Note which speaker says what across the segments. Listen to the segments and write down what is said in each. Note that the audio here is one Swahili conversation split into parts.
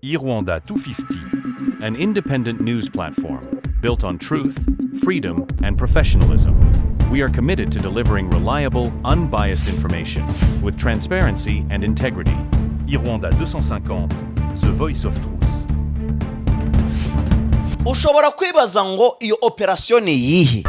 Speaker 1: Irwanda 250, an independent news platform built on truth, freedom, and professionalism. We are committed to delivering reliable, unbiased information with transparency and integrity.
Speaker 2: Irwanda 250, The Voice of Truth.
Speaker 3: Ushobora kwibaza ngo iyo operation ni yihe?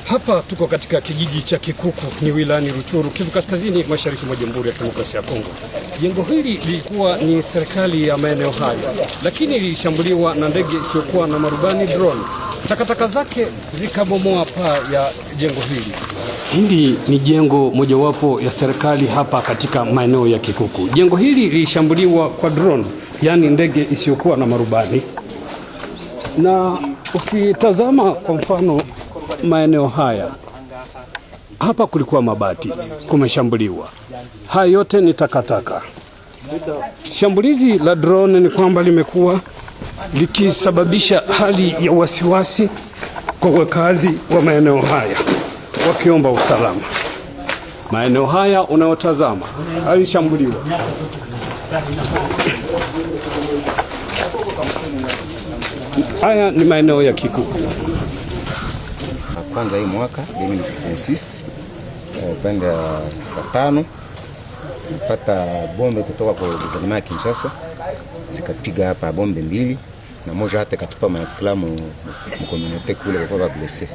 Speaker 4: Hapa tuko katika kijiji cha Kikuku, ni wilayani Rutshuru, Kivu Kaskazini, mashariki mwa Jamhuri ya Kidemokrasia ya Kongo. Jengo hili lilikuwa ni serikali ya maeneo haya, lakini lilishambuliwa na ndege isiyokuwa na marubani, drone. Takataka zake zikabomoa paa ya jengo hili. Hili ni jengo mojawapo ya serikali hapa katika maeneo ya Kikuku. Jengo hili lilishambuliwa kwa drone, yani ndege isiyokuwa na marubani. Na ukitazama kwa mfano maeneo haya, hapa kulikuwa mabati, kumeshambuliwa. Haya yote ni takataka. Shambulizi la drone ni kwamba limekuwa likisababisha hali ya wasiwasi kwa wakazi wa maeneo haya, wakiomba usalama. Maeneo haya unayotazama yalishambuliwa. Haya ni maeneo ya Kikuku.
Speaker 5: Kwanza hii mwaka 2026 upande wa saa 5 tulipata bombe kutoka kwa gouvernement ya Kinshasa, zikapiga hapa bombe 2 na moja hata katupa maklamu mkomunite kule kwa blessé.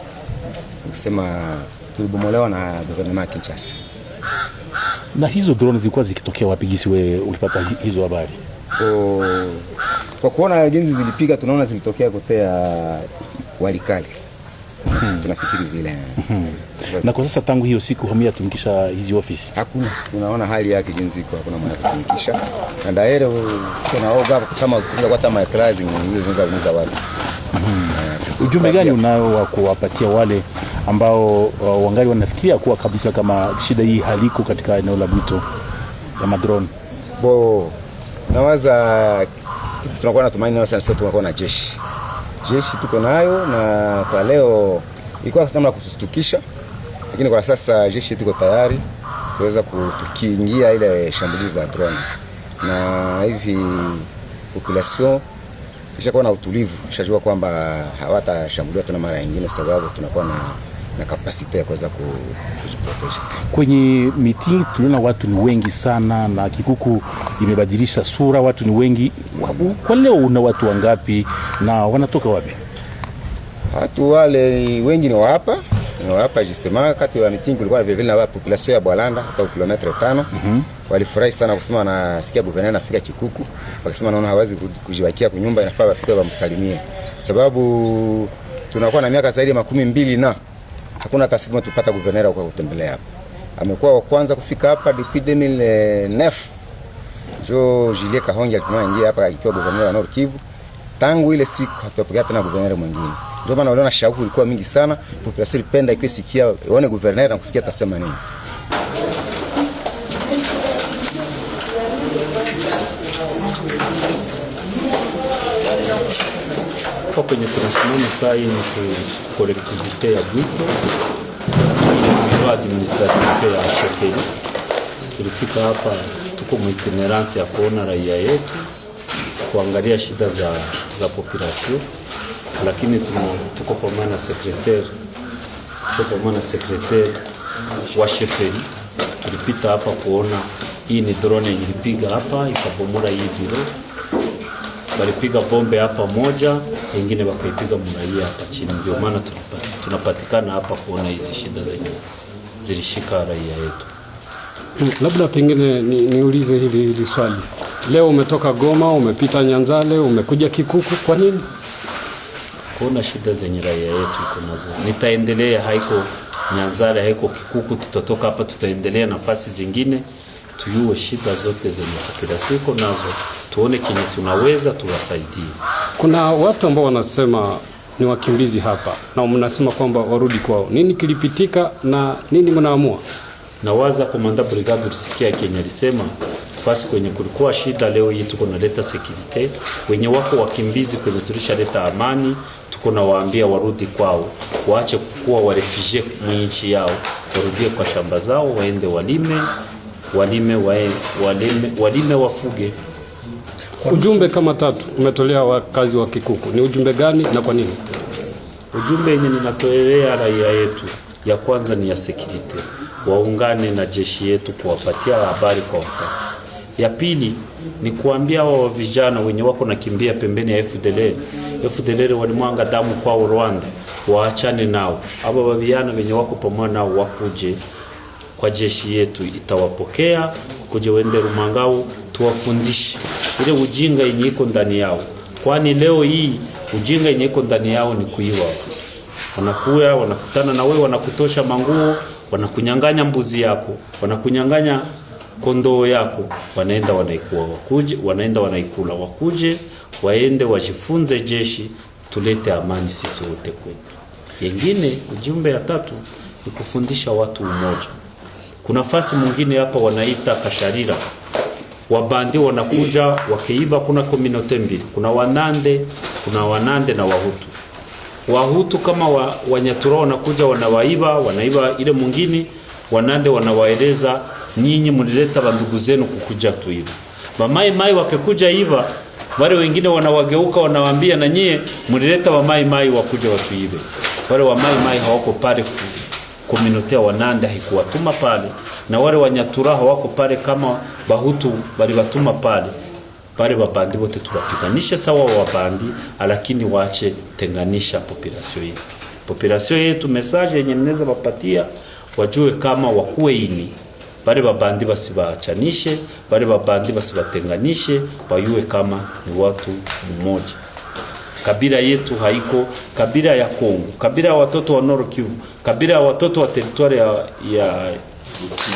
Speaker 5: Nikisema tulibomolewa na gouvernement ya Kinshasa.
Speaker 6: Na hizo drone zilikuwa zikitokea wapi? Gisi wewe ulipata hizo habari?
Speaker 5: Kwa kuona jinsi zilipiga tunaona zilitokea kotea Walikale. Tunafikiri vile.
Speaker 6: Na kwa sasa tangu hiyo siku hamia tumikisha hizi ofisi?
Speaker 5: Hakuna. Tunaona hali yake jinsi iko, hakuna mwana kutumikisha. Na daire tunaoga kama kuja kwa tama class nyingine zinaweza watu.
Speaker 6: Ujumbe gani unao wa kuwapatia wale ambao wangali wanafikiria kuwa kabisa kama shida hii haliko katika eneo la Bwito ya madrone?
Speaker 5: Nawaza kitu tunakuwa na tumaini sana, sasa tunakuwa na jeshi tuko nayo, na kwa leo ilikuwa kama kusustukisha, lakini kwa sasa jeshi tuko tayari kuweza kutukingia ile shambulizi za drone, na hivi population ishakuwa na utulivu, ishajua kwamba hawatashambuliwa tena mara nyingine, sababu tunakuwa na kapasite ya kuweza kujiprotege.
Speaker 6: Kwenye meeting tuliona watu ni wengi sana, na Kikuku imebadilisha sura, watu ni wengi. Kwa leo una watu wangapi na wanatoka wapi?
Speaker 5: Watu wale wengi ni wa hapa justement. Kati ya meeting kulikuwa vile vile na population ya Bwalanda hata kilomita 5. Walifurahi sana kusema nasikia gouverneur anafika Kikuku, wakisema naona hawezi kujiwakia kwa nyumba, inafaa wafike wamsalimie, sababu tunakuwa na miaka zaidi ya 12 na hakuna hata siku tupata gouverneur kwa kutembelea hapa. Amekuwa wa kwanza kufika hapa depuis 2009. Julie Kahongi alipoingia hapa akiwa gouverneur wa Nord Kivu. Tangu ile siku hatupokea tena gouverneur mwingine. Ndio maana unaona shauku ilikuwa mingi sana, population ilipenda ikisikia ione gouverneur na kusikia atasema nini.
Speaker 6: Kwa kwenye tunasimama saa hii ni collectivité ya Bwito, ni administratif ya Sheferi. Tulifika hapa, tuko mwitinerance ya kuona raia yetu, kuangalia shida za population, lakini tuko pamoja na secrétaire wa Sheferi. Tulipita hapa kuona hii ni drone ilipiga hapa ikabomola hii biro. Walipiga bombe hapa moja, nyingine wakaipiga mraia hapa chini. Ndio maana tunapatikana hapa kuona hizi shida zenye zilishika raia yetu.
Speaker 4: Labda pengine niulize hili swali. Leo umetoka Goma, umepita Nyanzale, umekuja Kikuku, kwa nini?
Speaker 6: Kuna shida zenye raia yetu iko nazo. Nitaendelea, haiko Nyanzale, haiko Kikuku, tutatoka hapa tutaendelea nafasi zingine, tuyue shida zote zenye population iko nazo, tuone kinyi tunaweza tuwasaidie.
Speaker 4: Kuna watu ambao wanasema ni wakimbizi hapa na mnasema kwamba warudi kwao. Nini kilipitika na nini mnaamua?
Speaker 6: Na waza komanda brigade ulisikia Kenya alisema fasi kwenye kulikuwa shida, leo hii tuko naleta security, wenye wako wakimbizi kwenye tulishaleta amani, tuko na waambia warudi kwao, waache kuwa wa refugee mwinchi yao, warudie kwa shamba zao, waende walime wafuge.
Speaker 4: Ujumbe kama 3 umetolea wakazi wa Kikuku, ni ujumbe gani na kwa nini?
Speaker 6: Ujumbe yenye ninatolea raia yetu, ya kwanza ni ya security, waungane na jeshi yetu kuwapatia habari kwa wakati. Ya pili ni kuambia wa vijana wenye wako nakimbia pembeni ya FDLR walimwanga damu kwa Rwanda, waachane nao. Aba babiana wenye wako pamoja nao wakuje kwa jeshi yetu, itawapokea kuje wende Rumangao, tuwafundishe ile ujinga yenye iko ndani yao, kwani leo hii ujinga yenye iko ndani yao ni kuiwa. Wanakuwa wanakutana na wewe, wanakutosha manguo, wanakunyang'anya mbuzi yako, wanakunyang'anya kondoo yako, wanaenda wanaikula, wakuje waende wajifunze jeshi, tulete amani sisi wote kwetu. Yengine ujumbe ya 3 ni kufundisha watu umoja. Kuna fasi mwingine hapa wanaita Kasharira, wabandi wanakuja wakiiba, kuna community mbili, kuna Wanande na Wahutu kama Wanyatura wanakuja wanaiba ile mwingine, Wanande wanawaeleza nyinyi mlileta bandugu zenu kukuja tuiba. Mai wakikuja iba, wale wengine wanawageuka wanawaambia na nyie mlileta mai wakuja watuibe. Wale mai hawako pale, community ya Wanande haikuwatuma pale, na wale Wanyatura hawako pale kama Bahutu bali batuma pale. Pale babandi wote tuwapiganishe sawa wabandi, lakini waache tenganisha population yetu. Message yenye ninaweza wapatia, wajue kama wakuwe ini, bale babandi basibaachanishe, bale babandi basibatenganishe, bayue kama ni watu mmoja. Kabila yetu haiko kabila ya Kongo, kabila ya watoto wa Nord Kivu, kabila ya watoto wa territoire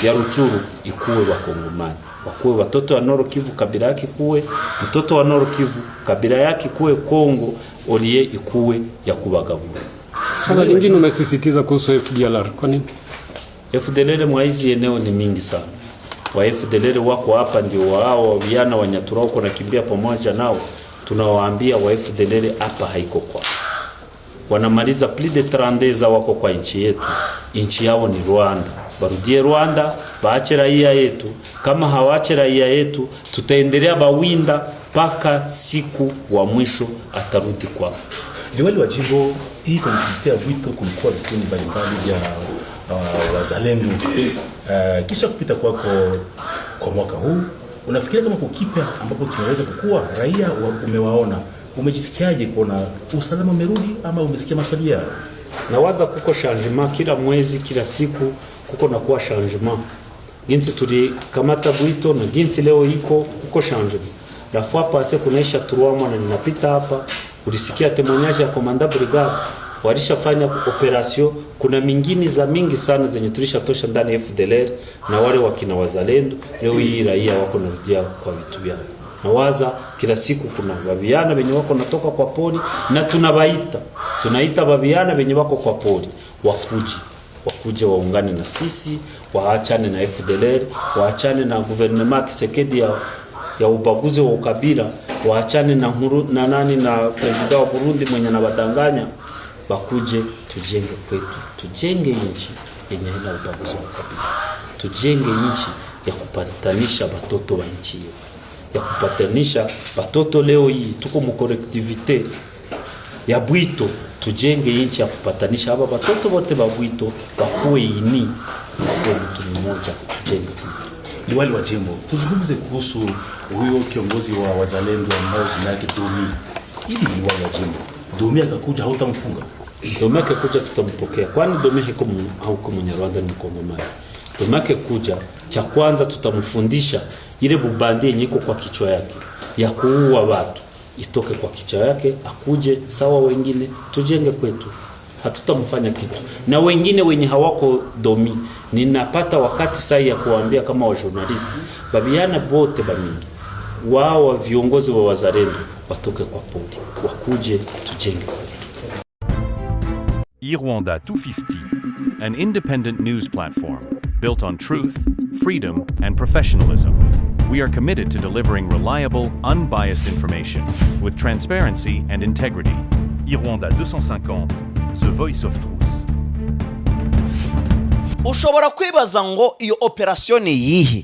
Speaker 6: ya Ruchuru ikuwe wa Kongomani. Wakuwe watoto wa Nord Kivu kabila yake kuwe, mtoto wa Nord Kivu kabila yake kuwe Kongo, olie ikuwe ya kubagabura.
Speaker 4: Swala lingine umesisitiza kuhusu FDLR, kwa nini?
Speaker 6: FDLR mwaizi eneo ni mingi sana. Wa FDLR wako hapa ndio wao vijana Wanyatura wako nakimbia pamoja nao. Tunawaambia wa FDLR hapa haiko kwa. Wanamaliza plus de 30 wako kwa nchi yetu. Nchi yao ni Rwanda. Barudie Rwanda, baache raia yetu. Kama hawaache raia yetu, tutaendelea bawinda paka siku wa mwisho atarudi kwao.
Speaker 7: Liwali wa jimbo hii kulipitia wito kulikuwa vikundi mbalimbali vya wazalendo. Kisha kupita kwako kwa mwaka huu, unafikiria kama kukipya ambapo tunaweza kukua raia umewaona, umejisikiaje kuona usalama umerudi ama umesikia maswali yao?
Speaker 6: Nawaza kuko changement kila mwezi, kila siku kuko na kuwa changement. Ginsi tuli kamata Bwito na ginsi leo iko kuko changement. La fois passée kunaisha 3 mois na ninapita hapa, ulisikia témoignage ya komanda brigade walishafanya operation. Kuna mingine za mingi sana zenye tulishatosha ndani ya FDLR na wale wakina wazalendo. Leo hii raia wako narudia kwa vitu vyao. Nawaza kila siku kuna babiana wenye wako natoka kwa pori na tunaita babiana wenye wako kwa pori wakuje waungane na sisi, waachane na FDLR, waachane na gouvernement Kisekedi ya ubaguzi wa ukabila, waachane na president wa Burundi mwenye anabadanganya, bakuje tujenge kwetu, tujenge nchi yenye ila ubaguzi wa ukabila, tujenge nchi ya kupatanisha batoto wa nchi hiyo, ya kupatanisha batoto. Leo hii tuko mu collectivité ya Bwito, tujenge nchi ya kupatanisha hapa batoto wote ba Bwito bakuwe ini kwa mtu mmoja, tujenge.
Speaker 7: Liwali wa jimbo, tuzungumze kuhusu huyo kiongozi wa wazalendo ambao jina yake Domi. Ili liwali wa jimbo, Domi akakuja hautamfunga?
Speaker 6: Domi akakuja tutampokea, kwani Domi hauko Mnyarwanda, ni Mkongomani. Domi akakuja, cha kwanza tutamfundisha ile bubandi yenye iko kwa kichwa yake ya kuua watu itoke kwa kichwa yake, akuje sawa wengine, tujenge kwetu. Hatutamfanya kitu. Na wengine wenye hawako Domi, ninapata wakati sahi ya kuambia kama wa journalist, babiana bote bamingi wao viongozi wa wazalendo watoke kwa podi, wakuje tujenge kwetu.
Speaker 1: iRwanda 250, an independent news platform built on truth, freedom, and professionalism. We are committed to delivering reliable, unbiased information with transparency and integrity.
Speaker 2: Irwanda 250, The Voice of Truth.
Speaker 3: ushobora kwibaza ngo iyo operasiyo ni iyihe?